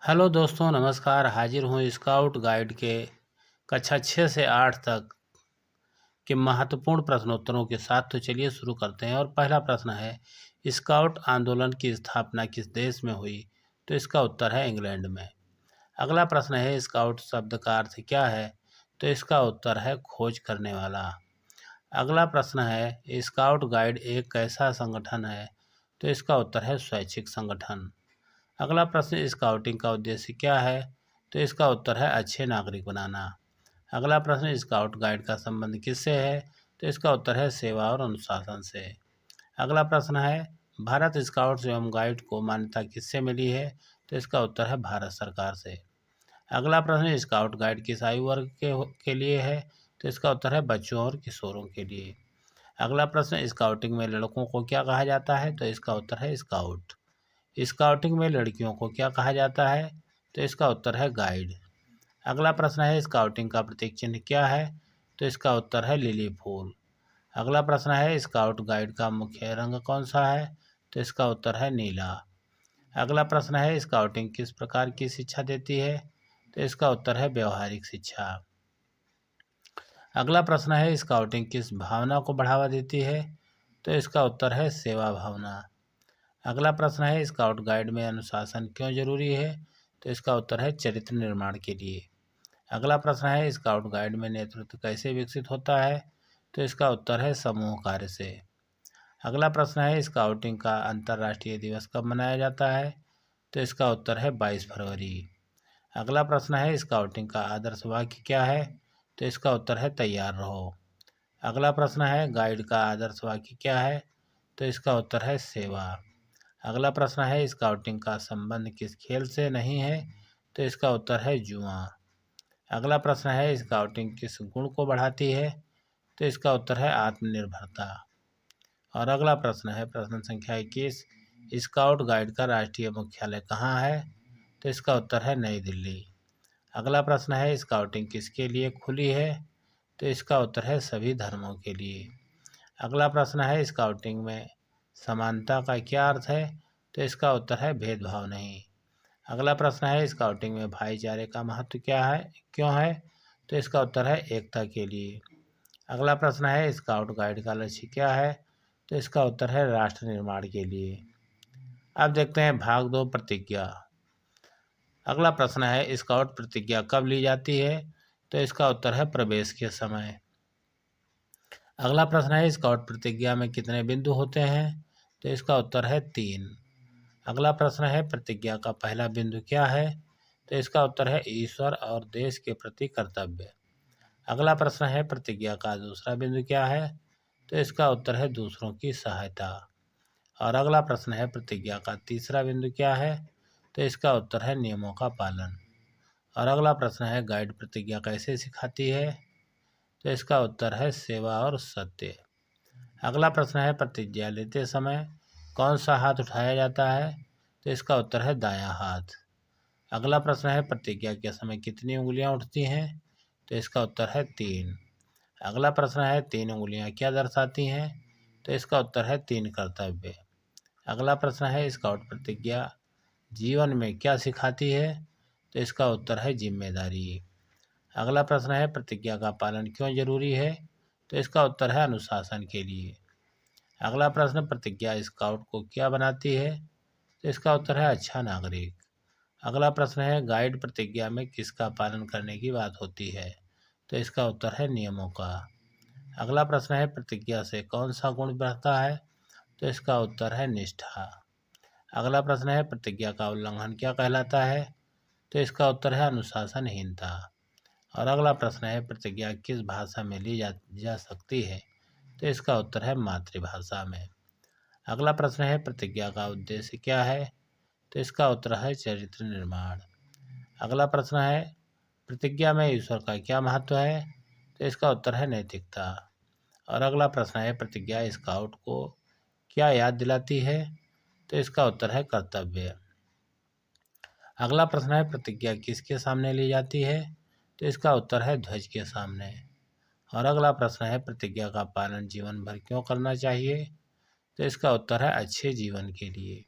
Hello दोस्तों, नमस्कार। हाजिर हूँ स्काउट गाइड के कक्षा 6 से 8 तक के महत्वपूर्ण प्रश्नोत्तरों के साथ। तो चलिए शुरू करते हैं। और पहला प्रश्न है, स्काउट आंदोलन की स्थापना किस देश में हुई? तो इसका उत्तर है इंग्लैंड में। अगला प्रश्न है, स्काउट शब्द का अर्थ क्या है? तो इसका उत्तर है खोज करने वाला। अगला प्रश्न है, स्काउट गाइड एक कैसा संगठन है? तो इसका उत्तर है स्वैच्छिक संगठन। अगला प्रश्न, स्काउटिंग का उद्देश्य क्या है? तो इसका उत्तर है अच्छे नागरिक बनाना। अगला प्रश्न, स्काउट गाइड का संबंध किससे है? तो इसका उत्तर है सेवा और अनुशासन से। अगला प्रश्न है, भारत स्काउट्स एवं गाइड को मान्यता किससे मिली है? तो इसका उत्तर है भारत सरकार से। अगला प्रश्न, स्काउट गाइड किस आयु वर्ग के लिए है? तो इसका उत्तर है बच्चों और किशोरों के लिए। अगला प्रश्न, स्काउटिंग में लड़कों को क्या कहा जाता है? तो इसका उत्तर है स्काउट। स्काउटिंग में लड़कियों को क्या कहा जाता है? तो इसका उत्तर है गाइड। अगला प्रश्न है, स्काउटिंग का प्रतीक चिन्ह क्या है? तो इसका उत्तर है लिली फूल। अगला प्रश्न है, स्काउट गाइड का मुख्य रंग कौन सा है? तो इसका उत्तर है नीला। अगला प्रश्न है, स्काउटिंग किस प्रकार की शिक्षा देती है? तो इसका उत्तर है व्यवहारिक शिक्षा। अगला प्रश्न है, स्काउटिंग किस भावना को बढ़ावा देती है? तो इसका उत्तर है सेवा भावना। अगला प्रश्न है, स्काउट गाइड में अनुशासन क्यों जरूरी है? तो इसका उत्तर है चरित्र निर्माण के लिए। अगला प्रश्न है, स्काउट गाइड में नेतृत्व कैसे विकसित होता है? तो इसका उत्तर है समूह कार्य से। अगला प्रश्न है, स्काउटिंग का अंतर्राष्ट्रीय दिवस कब मनाया जाता है? तो इसका उत्तर है 22 फरवरी। अगला प्रश्न है, स्काउटिंग का आदर्श वाक्य क्या है? तो इसका उत्तर है तैयार रहो। अगला प्रश्न है, गाइड का आदर्श वाक्य क्या है? तो इसका उत्तर है सेवा। अगला प्रश्न है, स्काउटिंग का संबंध किस खेल से नहीं है? तो इसका उत्तर है जुआ। अगला प्रश्न है, स्काउटिंग किस गुण को बढ़ाती है? तो इसका उत्तर है आत्मनिर्भरता। और अगला प्रश्न है, प्रश्न संख्या 21, स्काउट गाइड का राष्ट्रीय मुख्यालय कहाँ है? तो इसका उत्तर है नई दिल्ली। अगला प्रश्न है, स्काउटिंग किसके लिए खुली है? तो इसका उत्तर है सभी धर्मों के लिए। अगला प्रश्न है, स्काउटिंग में समानता का क्या अर्थ है? तो इसका उत्तर है भेदभाव नहीं। अगला प्रश्न है, स्काउटिंग में भाईचारे का महत्व क्या है, क्यों है? तो इसका उत्तर है एकता के लिए। अगला प्रश्न है, स्काउट गाइड का लक्ष्य क्या है? तो इसका उत्तर है राष्ट्र निर्माण के लिए। अब देखते हैं भाग 2, प्रतिज्ञा। अगला प्रश्न है, स्काउट प्रतिज्ञा कब ली जाती है? तो इसका उत्तर है प्रवेश के समय। अगला प्रश्न है, स्काउट प्रतिज्ञा में कितने बिंदु होते हैं? तो इसका उत्तर है 3। अगला प्रश्न है, प्रतिज्ञा का पहला बिंदु क्या है? तो इसका उत्तर है ईश्वर और देश के प्रति कर्तव्य। अगला प्रश्न है, प्रतिज्ञा का दूसरा बिंदु क्या है? तो इसका उत्तर है दूसरों की सहायता। और अगला प्रश्न है, प्रतिज्ञा का तीसरा बिंदु क्या है? तो इसका उत्तर है नियमों का पालन। और अगला प्रश्न है, गाइड प्रतिज्ञा कैसे सिखाती है? तो इसका उत्तर है सेवा और सत्य। अगला प्रश्न है, प्रतिज्ञा लेते समय कौन सा हाथ उठाया जाता है? तो इसका उत्तर है दायां हाथ। अगला प्रश्न है, प्रतिज्ञा के समय कितनी उंगलियां उठती हैं? तो इसका उत्तर है 3। अगला प्रश्न है, 3 उंगलियां क्या दर्शाती हैं? तो इसका उत्तर है 3 कर्तव्य। अगला प्रश्न है, स्काउट प्रतिज्ञा जीवन में क्या सिखाती है? तो इसका उत्तर है जिम्मेदारी। अगला प्रश्न है, प्रतिज्ञा का पालन क्यों जरूरी है? तो इसका उत्तर है अनुशासन के लिए। अगला प्रश्न, प्रतिज्ञा स्काउट को क्या बनाती है? तो इसका उत्तर है अच्छा नागरिक। अगला प्रश्न है, गाइड प्रतिज्ञा में किसका पालन करने की बात होती है? तो इसका उत्तर है नियमों का। अगला प्रश्न है, प्रतिज्ञा से कौन सा गुण बढ़ता है? तो इसका उत्तर है निष्ठा। अगला प्रश्न है, प्रतिज्ञा का उल्लंघन क्या कहलाता है? तो इसका उत्तर है अनुशासनहीनता। और अगला प्रश्न है, प्रतिज्ञा किस भाषा में ली जा सकती है? तो इसका उत्तर है मातृभाषा में। अगला प्रश्न है, प्रतिज्ञा का उद्देश्य क्या है? तो इसका उत्तर है चरित्र निर्माण। अगला प्रश्न है, प्रतिज्ञा में ईश्वर का क्या महत्व है? तो इसका उत्तर है नैतिकता। और अगला प्रश्न है, प्रतिज्ञा स्काउट को क्या याद दिलाती है? तो इसका उत्तर है कर्तव्य। अगला प्रश्न है, प्रतिज्ञा किसके सामने ली जाती है? तो इसका उत्तर है ध्वज के सामने। और अगला प्रश्न है, प्रतिज्ञा का पालन जीवन भर क्यों करना चाहिए? तो इसका उत्तर है अच्छे जीवन के लिए।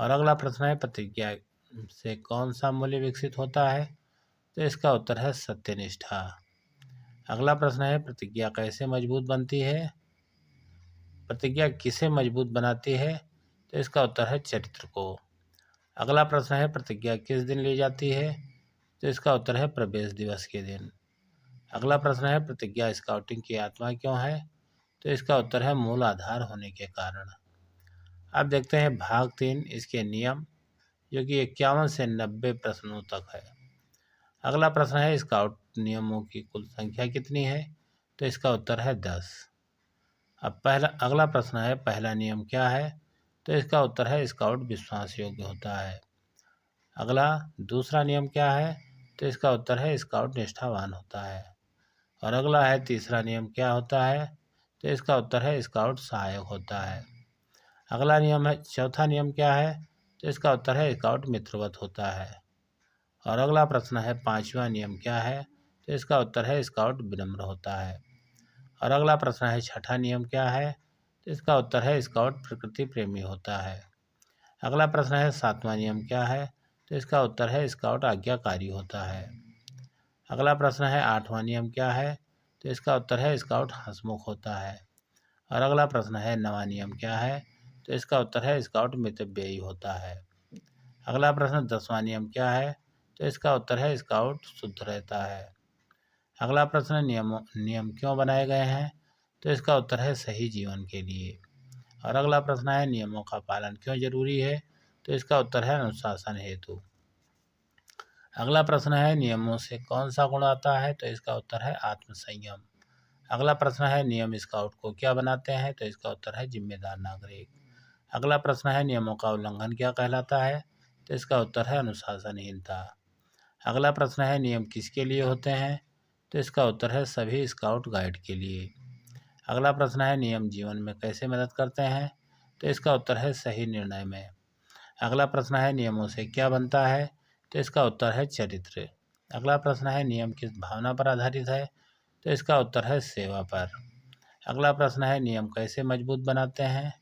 और अगला प्रश्न है, प्रतिज्ञा से कौन सा मूल्य विकसित होता है? तो इसका उत्तर है सत्यनिष्ठा। अगला प्रश्न है, प्रतिज्ञा कैसे मजबूत बनती है? प्रतिज्ञा किसे मजबूत बनाती है? तो इसका उत्तर है चरित्र को। अगला प्रश्न है, प्रतिज्ञा किस दिन ली जाती है? तो इसका उत्तर है प्रवेश दिवस के दिन। अगला प्रश्न है, प्रतिज्ञा स्काउटिंग की आत्मा क्यों है? तो इसका उत्तर है मूल आधार होने के कारण। अब देखते हैं भाग 3, इसके नियम, जो कि 51 से 90 प्रश्नों तक है। अगला प्रश्न है, स्काउट नियमों की कुल संख्या कितनी है? तो इसका उत्तर है 10। अब अगला प्रश्न है, पहला नियम क्या है? तो इसका उत्तर है स्काउट विश्वास योग्य होता है। अगला दूसरा नियम क्या है? तो इसका उत्तर है स्काउट निष्ठावान होता है। और अगला है तीसरा नियम क्या होता है? तो इसका उत्तर है स्काउट सहायक होता है। अगला नियम है, चौथा नियम क्या है? तो इसका उत्तर है स्काउट मित्रवत होता है। और अगला प्रश्न है, पांचवा नियम क्या है? तो इसका उत्तर है स्काउट विनम्र होता है। और अगला प्रश्न है, छठा नियम क्या है? तो इसका उत्तर है स्काउट प्रकृति प्रेमी होता है। अगला प्रश्न है, सातवां नियम क्या है? तो इसका उत्तर है स्काउट आज्ञाकारी होता है। अगला प्रश्न है, आठवां नियम क्या है? तो इसका उत्तर है स्काउट हंसमुख होता है। और अगला प्रश्न है, नवां नियम क्या है? तो इसका उत्तर है स्काउट मितव्ययी होता है। अगला प्रश्न, 10वां नियम क्या है? तो इसका उत्तर है स्काउट शुद्ध रहता है। अगला प्रश्न, नियम क्यों बनाए गए हैं? तो इसका उत्तर है सही जीवन के लिए। और अगला प्रश्न है, नियमों का पालन क्यों जरूरी है? तो इसका उत्तर है अनुशासन हेतु। अगला प्रश्न है, नियमों से कौन सा गुण आता है? तो इसका उत्तर है आत्मसंयम। अगला प्रश्न है, नियम स्काउट को क्या बनाते हैं? तो इसका उत्तर है जिम्मेदार नागरिक। अगला प्रश्न है, नियमों का उल्लंघन क्या कहलाता है? तो इसका उत्तर है अनुशासनहीनता। अगला प्रश्न है, नियम किसके लिए होते हैं? तो इसका उत्तर है सभी स्काउट गाइड के लिए। अगला प्रश्न है, नियम जीवन में कैसे मदद करते हैं? तो इसका उत्तर है सही निर्णय में। अगला प्रश्न है, नियमों से क्या बनता है? तो इसका उत्तर है चरित्र। अगला प्रश्न है, नियम किस भावना पर आधारित है? तो इसका उत्तर है सेवा पर। अगला प्रश्न है, नियम कैसे मजबूत बनाते हैं?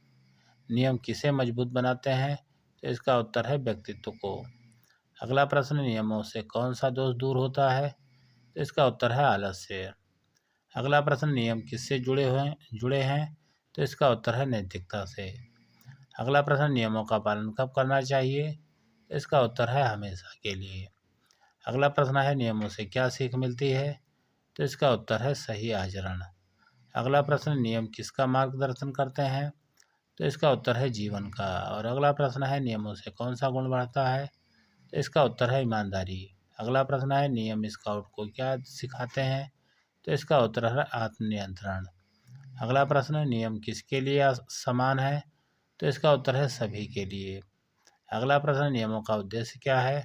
नियम किसे मजबूत बनाते हैं? तो इसका उत्तर है व्यक्तित्व को। अगला प्रश्न, नियमों से कौन सा दोष दूर होता है? तो इसका उत्तर है आलस्य। अगला प्रश्न, नियम किससे जुड़े हैं? तो इसका उत्तर है नैतिकता से। अगला प्रश्न, नियमों का पालन कब करना चाहिए? तो इसका उत्तर है हमेशा के लिए। अगला प्रश्न है, नियमों से क्या सीख मिलती है? तो इसका उत्तर है सही आचरण। अगला प्रश्न, नियम किसका मार्गदर्शन करते हैं? तो इसका उत्तर है जीवन का। और अगला प्रश्न है, नियमों से कौन सा गुण बढ़ता है? तो इसका उत्तर है ईमानदारी। अगला प्रश्न है, नियम स्काउट को क्या सिखाते हैं? तो इसका उत्तर है आत्मनियंत्रण। अगला प्रश्न, नियम किसके लिए समान है? तो इसका उत्तर है सभी के लिए। अगला प्रश्न, नियमों का उद्देश्य क्या है?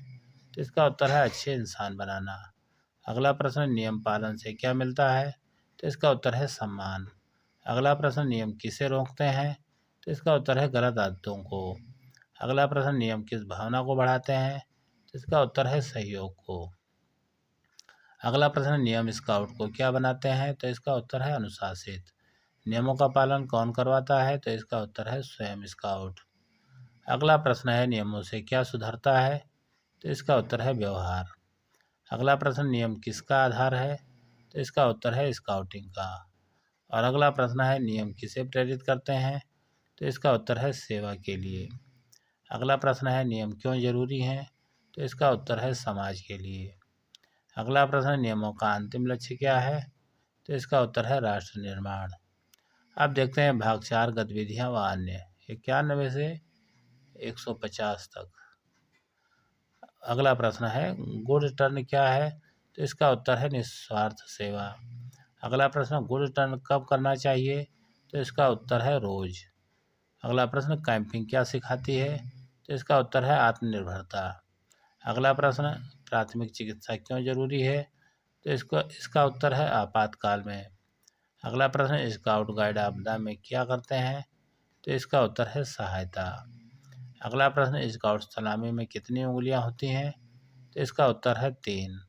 तो इसका उत्तर है अच्छे इंसान बनाना। अगला प्रश्न, नियम पालन से क्या मिलता है? तो इसका उत्तर है सम्मान। अगला प्रश्न, नियम किसे रोकते हैं? तो इसका उत्तर है गलत आदतों को। अगला प्रश्न, नियम किस भावना को बढ़ाते हैं? तो इसका उत्तर है सहयोग को। अगला प्रश्न, नियम स्काउट को क्या बनाते हैं? तो इसका उत्तर है अनुशासित। नियमों का पालन कौन करवाता है? तो इसका उत्तर है स्वयं स्काउट। अगला प्रश्न है, नियमों से क्या सुधरता है? तो इसका उत्तर है व्यवहार। अगला प्रश्न, नियम किसका आधार है? तो इसका उत्तर है स्काउटिंग का। और अगला प्रश्न है, नियम किसे प्रेरित करते हैं? तो इसका उत्तर है सेवा के लिए। अगला प्रश्न है, नियम क्यों जरूरी हैं? तो इसका उत्तर है समाज के लिए। अगला प्रश्न, नियमों का अंतिम लक्ष्य क्या है? तो इसका उत्तर है राष्ट्र निर्माण। अब देखते हैं भाग 4, गतिविधियां व अन्य, 91 से 150 तक। अगला प्रश्न है, गुड टर्न क्या है? तो इसका उत्तर है निस्वार्थ सेवा। अगला प्रश्न, गुड टर्न कब करना चाहिए? तो इसका उत्तर है रोज। अगला प्रश्न, कैंपिंग क्या सिखाती है? तो इसका उत्तर है आत्मनिर्भरता। अगला प्रश्न, प्राथमिक चिकित्सा क्यों जरूरी है? तो इसका उत्तर है आपातकाल में। अगला प्रश्न, स्काउट गाइड आपदा में क्या करते हैं? तो इसका उत्तर है सहायता। अगला प्रश्न, स्काउट सलामी में कितनी उंगलियां होती हैं? तो इसका उत्तर है 3।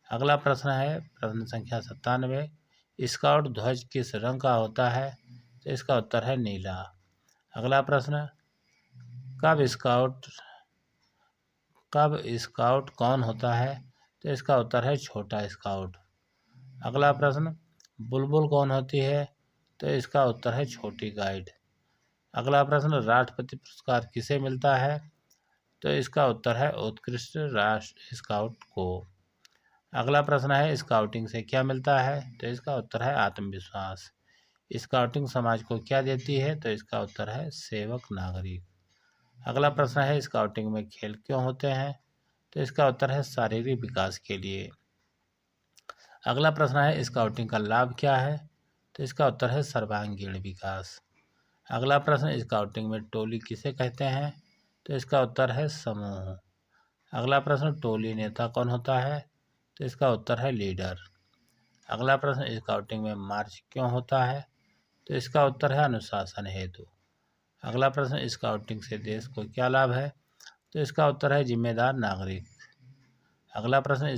अगला प्रश्न है प्रश्न संख्या 97, स्काउट ध्वज किस रंग का होता है? तो इसका उत्तर है नीला। अगला प्रश्न, कब स्काउट कब स्काउट कौन होता है? तो इसका उत्तर है छोटा स्काउट। अगला प्रश्न, बुलबुल कौन होती है? तो इसका उत्तर है छोटी गाइड। अगला प्रश्न, राष्ट्रपति पुरस्कार किसे मिलता है? तो इसका उत्तर है उत्कृष्ट राष्ट्र स्काउट को। अगला प्रश्न है, स्काउटिंग से क्या मिलता है? तो इसका उत्तर है आत्मविश्वास। स्काउटिंग समाज को क्या देती है? तो इसका उत्तर है सेवक नागरिक। अगला प्रश्न है, स्काउटिंग में खेल क्यों होते हैं? तो इसका उत्तर है शारीरिक विकास के लिए। अगला प्रश्न है, स्काउटिंग का लाभ क्या है? तो इसका उत्तर है सर्वांगीण विकास। अगला प्रश्न, स्काउटिंग में टोली किसे कहते हैं? तो इसका उत्तर है समूह। अगला प्रश्न, टोली नेता कौन होता है? तो इसका उत्तर है लीडर। अगला प्रश्न, स्काउटिंग में मार्च क्यों होता है? तो इसका उत्तर है अनुशासन हेतु। अगला प्रश्न, स्काउटिंग से देश को क्या लाभ है? तो इसका उत्तर है जिम्मेदार नागरिक। अगला प्रश्न,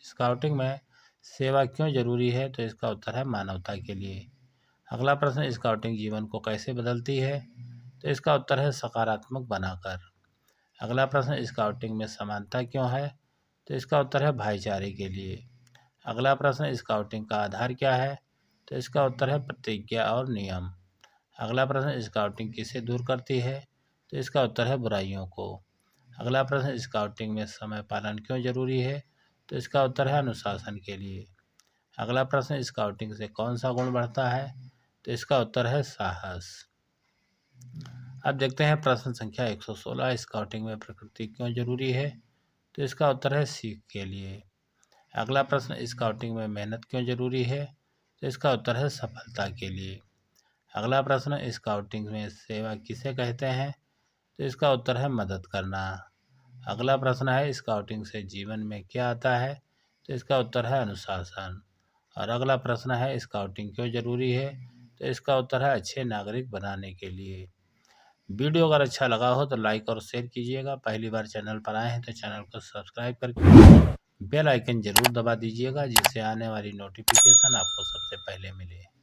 स्काउटिंग में सेवा क्यों जरूरी है? तो इसका उत्तर है मानवता के लिए। अगला प्रश्न, स्काउटिंग जीवन को कैसे बदलती है? तो इसका उत्तर है सकारात्मक बनाकर। अगला प्रश्न, स्काउटिंग में समानता क्यों है? तो इसका उत्तर है भाईचारे के लिए। अगला प्रश्न, स्काउटिंग का आधार क्या है? तो इसका उत्तर है प्रतिज्ञा और नियम। अगला प्रश्न, स्काउटिंग किसे दूर करती है? तो इसका उत्तर है बुराइयों को। अगला प्रश्न, स्काउटिंग में समय पालन क्यों जरूरी है? तो इसका उत्तर है अनुशासन के लिए। अगला प्रश्न, स्काउटिंग से कौन सा गुण बढ़ता है? तो इसका उत्तर है साहस। अब देखते हैं प्रश्न संख्या 116, स्काउटिंग में प्रकृति क्यों जरूरी है? तो इसका उत्तर है सीख के लिए। अगला प्रश्न, स्काउटिंग में मेहनत क्यों जरूरी है? तो इसका उत्तर है सफलता के लिए। अगला प्रश्न, स्काउटिंग में सेवा किसे कहते हैं? तो इसका उत्तर है मदद करना। अगला प्रश्न है, स्काउटिंग से जीवन में क्या आता है? तो इसका उत्तर है अनुशासन। और अगला प्रश्न है, स्काउटिंग क्यों जरूरी है? तो इसका उत्तर है अच्छे नागरिक बनाने के लिए। वीडियो अगर अच्छा लगा हो तो लाइक और शेयर कीजिएगा। पहली बार चैनल पर आए हैं तो चैनल को सब्सक्राइब करके बेल आइकन जरूर दबा दीजिएगा, जिससे आने वाली नोटिफिकेशन आपको सबसे पहले मिले।